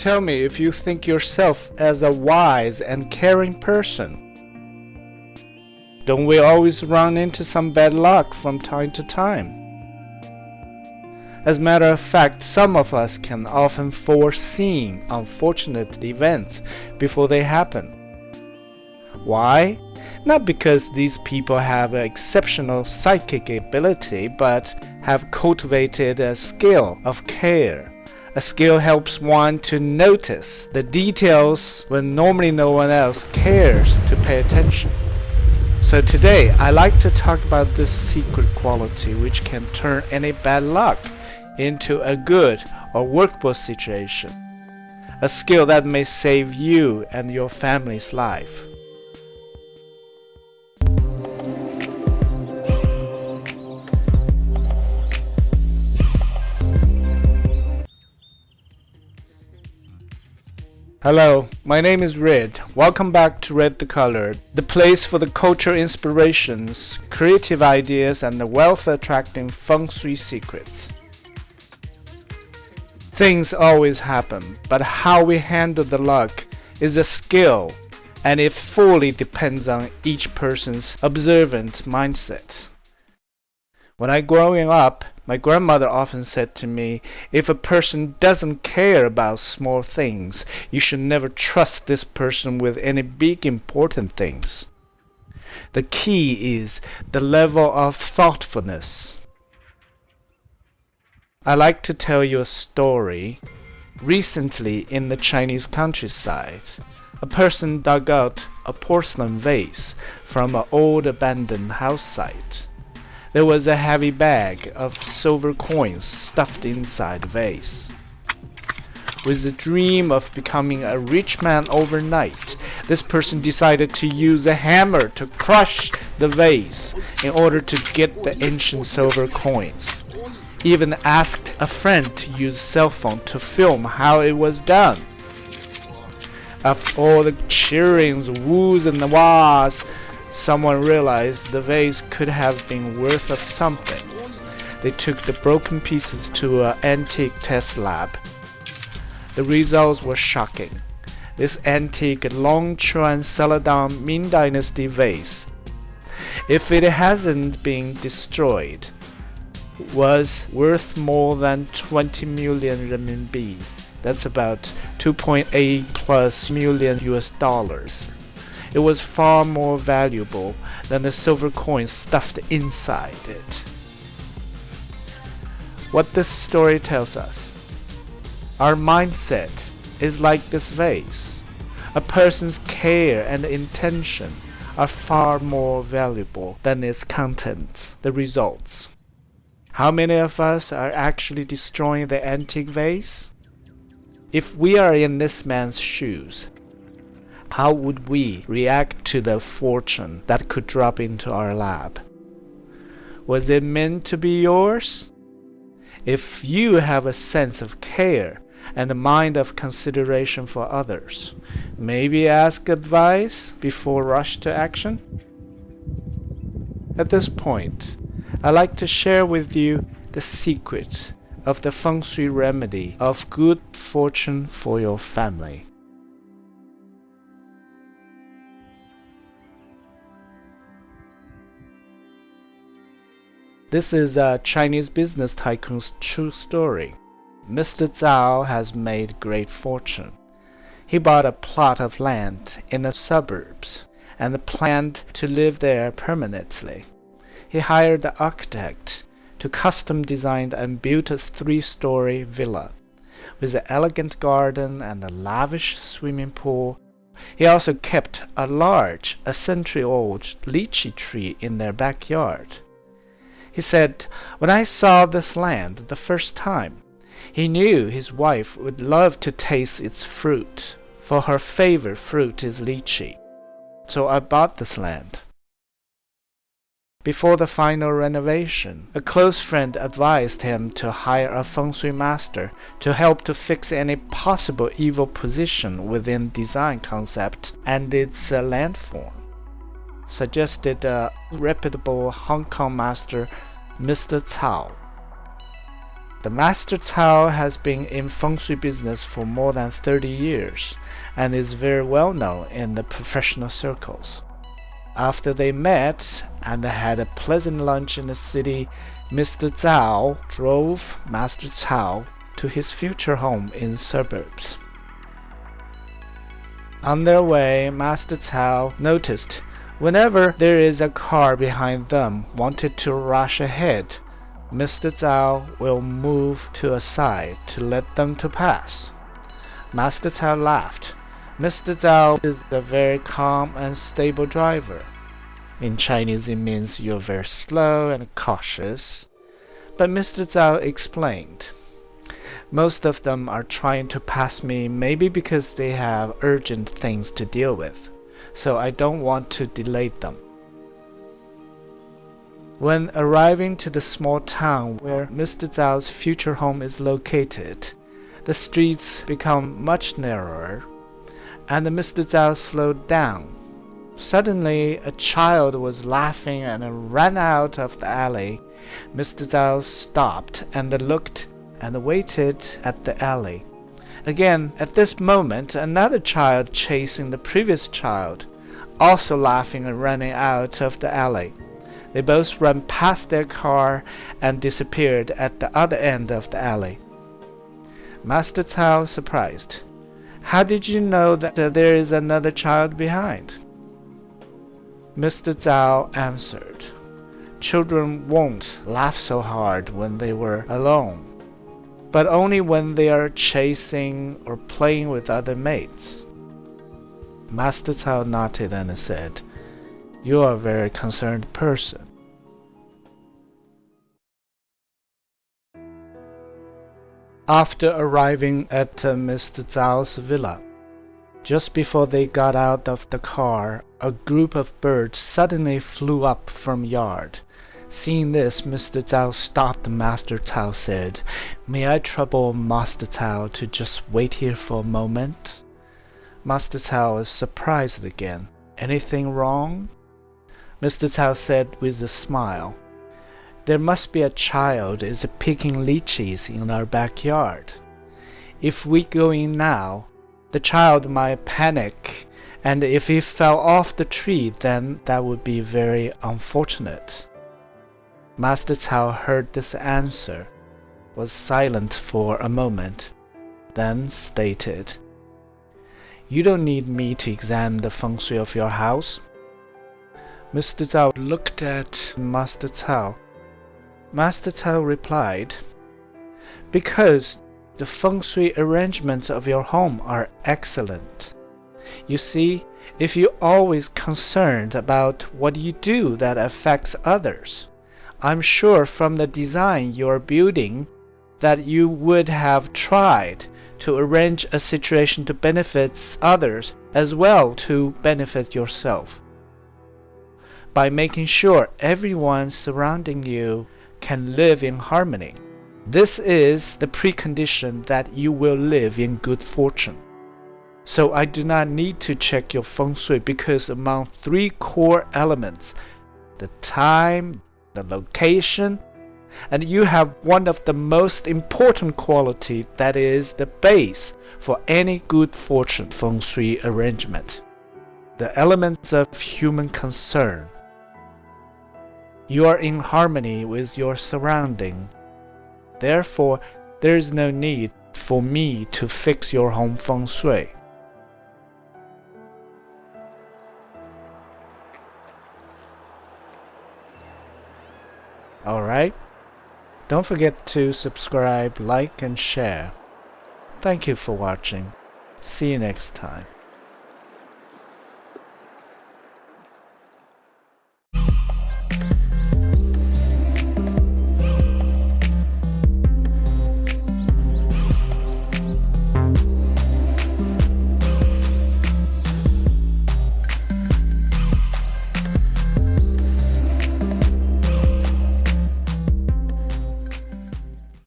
tell me if you think yourself as a wise and caring person. Don't we always run into some bad luck from time to time? As a matter of fact, some of us can often foresee unfortunate events before they happen. Why? Not because these people have an exceptional psychic ability, but have cultivated a skill of care. A skill helps one to notice the details when normally no one else cares to pay attention. So today, I like to talk about this secret quality which can turn any bad luck into a good or workable situation. A skill that may save you and your family's life. Hello, my name is Red. Welcome back to RedtheColor, the place for the cultural inspirations, creative ideas, and the wealth-attracting feng shui secrets. Things always happen, but how we handle the luck is a skill, and it fully depends on each person's observant mindset. When I was growing up, my grandmother often said to me, if a person doesn't care about small things, you should never trust this person with any big important things. The key is the level of thoughtfulness. I like to tell you a story. Recently, in the Chinese countryside, a person dug out a porcelain vase from an old abandoned house site. There was a heavy bag of silver coins stuffed inside the vase. With the dream of becoming a rich man overnight, this person decided to use a hammer to crush the vase in order to get the ancient silver coins. Even asked a friend to use a cell phone to film how it was done. After all the cheerings, woos, and wahs, someone realized the vase could have been worth of something. They took the broken pieces to an antique test lab. The results were shocking. This antique Longchuan Celadon Ming Dynasty vase, if it hasn't been destroyed, was worth more than 20 million renminbi. That's about 2.8 plus million US dollars. It was far more valuable than the silver coins stuffed inside it. What this story tells us: our mindset is like this vase. A person's care and intention are far more valuable than its content, the results. How many of us are actually destroying the antique vase? If we are in this man's shoes, how would we react to the fortune that could drop into our lap? Was it meant to be yours? If you have a sense of care and a mind of consideration for others, maybe ask advice before rush to action? At this point, I'd like to share with you the secret of the feng shui remedy of good fortune for your family. This is a Chinese business tycoon's true story. Mr. Zhao has made great fortune. He bought a plot of land in the suburbs and planned to live there permanently. He hired the architect to custom design and build a 3-story villa with an elegant garden and a lavish swimming pool. He also kept a century-old lychee tree in their backyard. He said, when I saw this land the first time, he knew his wife would love to taste its fruit, for her favorite fruit is lychee. So I bought this land. Before the final renovation, a close friend advised him to hire a feng shui master to help to fix any possible evil position within design concept and its landform. Suggested a reputable Hong Kong master, Mr. Cao. The Master Cao has been in feng shui business for more than 30 years and is very well known in the professional circles. After they met and had a pleasant lunch in the city, Mr. Zhao drove Master Cao to his future home in suburbs. On their way, Master Cao noticed whenever there is a car behind them wanted to rush ahead, Mr. Zhao will move to a side to let them to pass. Master Cao laughed. Mr. Zhao is a very calm and stable driver. In Chinese it means you're very slow and cautious. But Mr. Zhao explained, most of them are trying to pass me maybe because they have urgent things to deal with, so I don't want to delay them. When arriving to the small town where Mr. Zhao's future home is located, the streets become much narrower, and Mr. Zhao slowed down. Suddenly, a child was laughing and ran out of the alley. Mr. Zhao stopped and looked and waited at the alley. Again, at this moment, another child chasing the previous child, also laughing and running out of the alley. They both ran past their car and disappeared at the other end of the alley. Master Cao surprised. How did you know that there is another child behind? Mr. Zhao answered, children won't laugh so hard when they were alone, but only when they are chasing or playing with other mates. Master Cao nodded and said, you are a very concerned person. After arriving at Mr. Zhao's villa, just before they got out of the car, a group of birds suddenly flew up from yard. Seeing this, Mr. Zhao stopped. Master Cao said, may I trouble Master Cao to just wait here for a moment? Master Cao was surprised again. Anything wrong? Mr. Cao said with a smile, there must be a child is picking lychees in our backyard. If we go in now, the child might panic, and if he fell off the tree, then that would be very unfortunate. Master Cao heard this answer, was silent for a moment, then stated, you don't need me to examine the feng shui of your house. Mr. Zhao looked at Master Cao. Master Cao replied, because the feng shui arrangements of your home are excellent. You see, if you're always concerned about what you do that affects others, I'm sure from the design you're building that you would have tried to arrange a situation to benefit others as well to benefit yourself, by making sure everyone surrounding you can live in harmony. This is the precondition that you will live in good fortune. So I do not need to check your feng shui because among three core elements, the time, the location, and you have one of the most important qualities that is the base for any good fortune feng shui arrangement, the elements of human concern. You are in harmony with your surrounding. Therefore, there is no need for me to fix your home feng shui. Alright? Don't forget to subscribe, like, and share. Thank you for watching. See you next time.